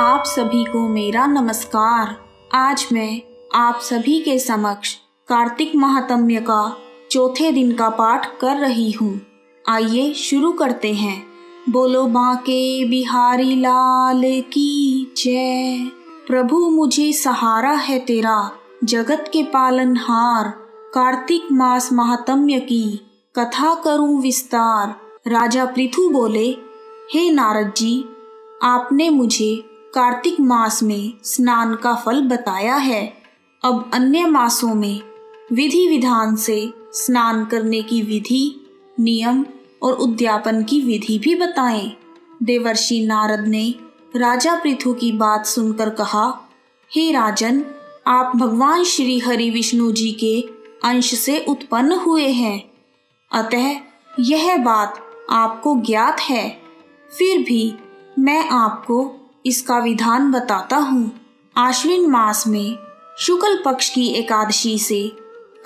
आप सभी को मेरा नमस्कार। आज मैं आप सभी के समक्ष कार्तिक महात्म्य का चौथे दिन का पाठ कर रही हूँ। आइए शुरू करते हैं। बोलो बांके बिहारी लाल की जय। प्रभु मुझे सहारा है तेरा, जगत के पालनहार। कार्तिक मास महात्म्य की कथा करूं विस्तार। राजा पृथु बोले, हे नारद जी, आपने मुझे कार्तिक मास में स्नान का फल बताया है। अब अन्य मासों में विधि विधान से स्नान करने की विधि, नियम और उद्यापन की विधि भी बताएं। देवर्षि नारद ने राजा पृथु की बात सुनकर कहा, हे राजन, आप भगवान श्री हरि विष्णु जी के अंश से उत्पन्न हुए हैं, अतः यह बात आपको ज्ञात है। फिर भी मैं आपको इसका विधान बताता हूँ। आश्विन मास में शुक्ल पक्ष की एकादशी से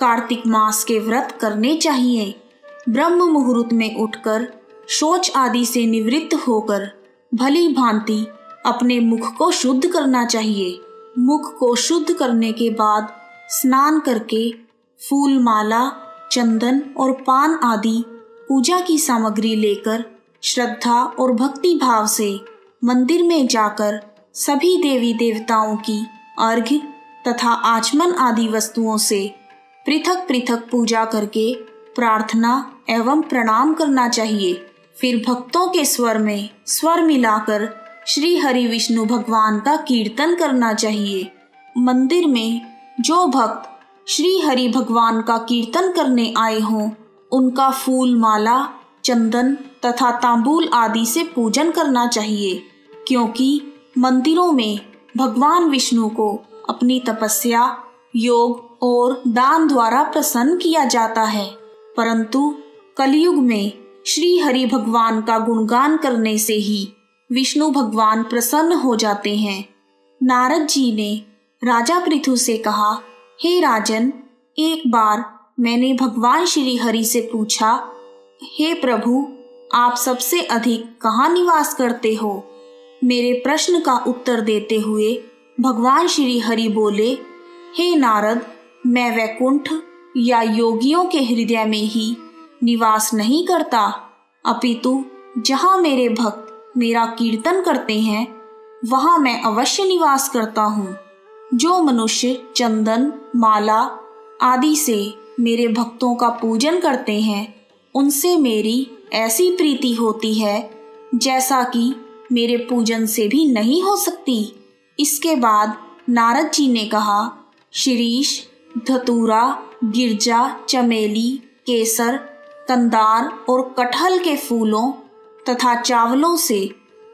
कार्तिक मास के व्रत करने चाहिए। ब्रह्म मुहूर्त में उठकर शौच आदि से निवृत्त होकर भली भांति अपने मुख को शुद्ध करना चाहिए। मुख को शुद्ध करने के बाद स्नान करके फूल माला, चंदन और पान आदि पूजा की सामग्री लेकर श्रद्धा और भक्ति भाव से मंदिर में जाकर सभी देवी देवताओं की अर्घ्य तथा आचमन आदि वस्तुओं से पृथक पृथक पूजा करके प्रार्थना एवं प्रणाम करना चाहिए। फिर भक्तों के स्वर में स्वर मिलाकर श्री हरि विष्णु भगवान का कीर्तन करना चाहिए। मंदिर में जो भक्त श्री हरि भगवान का कीर्तन करने आए हों, उनका फूल माला, चंदन तथा तांबूल आदि से पूजन करना चाहिए, क्योंकि मंदिरों में भगवान विष्णु को अपनी तपस्या, योग और दान द्वारा प्रसन्न किया जाता है। परंतु कलयुग में श्री हरि भगवान का गुणगान करने से ही विष्णु भगवान प्रसन्न हो जाते हैं। नारद जी ने राजा पृथु से कहा, हे राजन, एक बार मैंने भगवान श्री हरि से पूछा, हे प्रभु, आप सबसे अधिक कहाँ निवास करते हो? मेरे प्रश्न का उत्तर देते हुए भगवान श्री हरि बोले, हे नारद, मैं वैकुंठ या योगियों के हृदय में ही निवास नहीं करता, अपितु जहाँ मेरे भक्त मेरा कीर्तन करते हैं वहाँ मैं अवश्य निवास करता हूँ। जो मनुष्य चंदन, माला आदि से मेरे भक्तों का पूजन करते हैं, उनसे मेरी ऐसी प्रीति होती है जैसा कि मेरे पूजन से भी नहीं हो सकती। इसके बाद नारद जी ने कहा, शिरीष, धतूरा, गिरजा, चमेली, केसर, कंदार और कटहल के फूलों तथा चावलों से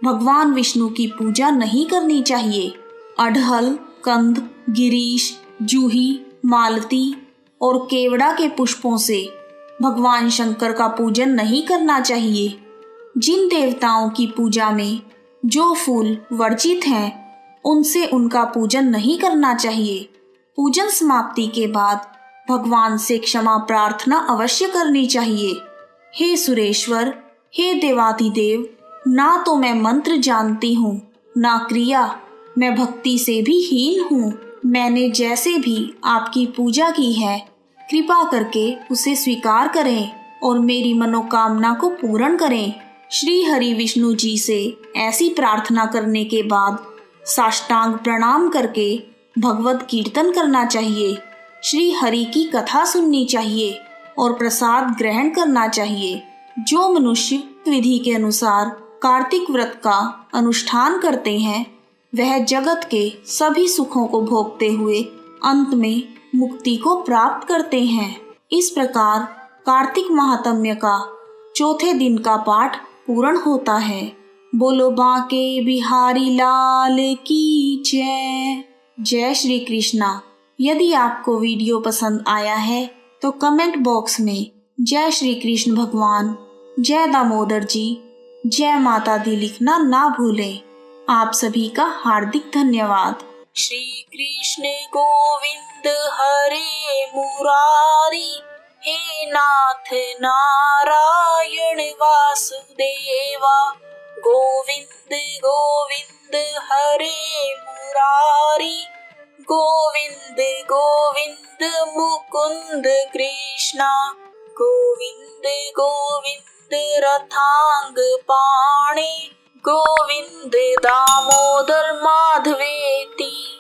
भगवान विष्णु की पूजा नहीं करनी चाहिए। अड़हल, कंद, गिरीश, जूही, मालती और केवड़ा के पुष्पों से भगवान शंकर का पूजन नहीं करना चाहिए। जिन देवताओं की पूजा में जो फूल वर्जित हैं, उनसे उनका पूजन नहीं करना चाहिए। पूजन समाप्ति के बाद भगवान से क्षमा प्रार्थना अवश्य करनी चाहिए। हे सुरेश्वर, हे देवाधिदेव, ना तो मैं मंत्र जानती हूँ, ना क्रिया, मैं भक्ति से भी हीन हूँ। मैंने जैसे भी आपकी पूजा की है, कृपा करके उसे स्वीकार करें और मेरी मनोकामना को पूर्ण करें। श्री हरि विष्णु जी से ऐसी प्रार्थना करने के बाद साष्टांग प्रणाम करके भगवत कीर्तन करना चाहिए, श्री हरि की कथा सुननी चाहिए और प्रसाद ग्रहण करना चाहिए। जो मनुष्य विधि के अनुसार कार्तिक व्रत का अनुष्ठान करते हैं, वह जगत के सभी सुखों को भोगते हुए अंत में मुक्ति को प्राप्त करते हैं। इस प्रकार कार्तिक महात्म्य का चौथे दिन का पाठ पूर्ण होता है। बोलो बांके बिहारी लाल की जय। जय श्री कृष्णा। यदि आपको वीडियो पसंद आया है तो कमेंट बॉक्स में जय श्री कृष्ण भगवान, जय दामोदर जी, जय माता दी लिखना ना भूलें। आप सभी का हार्दिक धन्यवाद। श्री कृष्ण गोविंद हरे मुरारी, हे नाथ नारायण वासुदेवा, गोविंद गोविंद हरे मुरारी, गोविंद गोविंद मुकुंद कृष्णा, गोविंद गोविंद रथांग पाणे, गोविंद दामोदर माधवेति।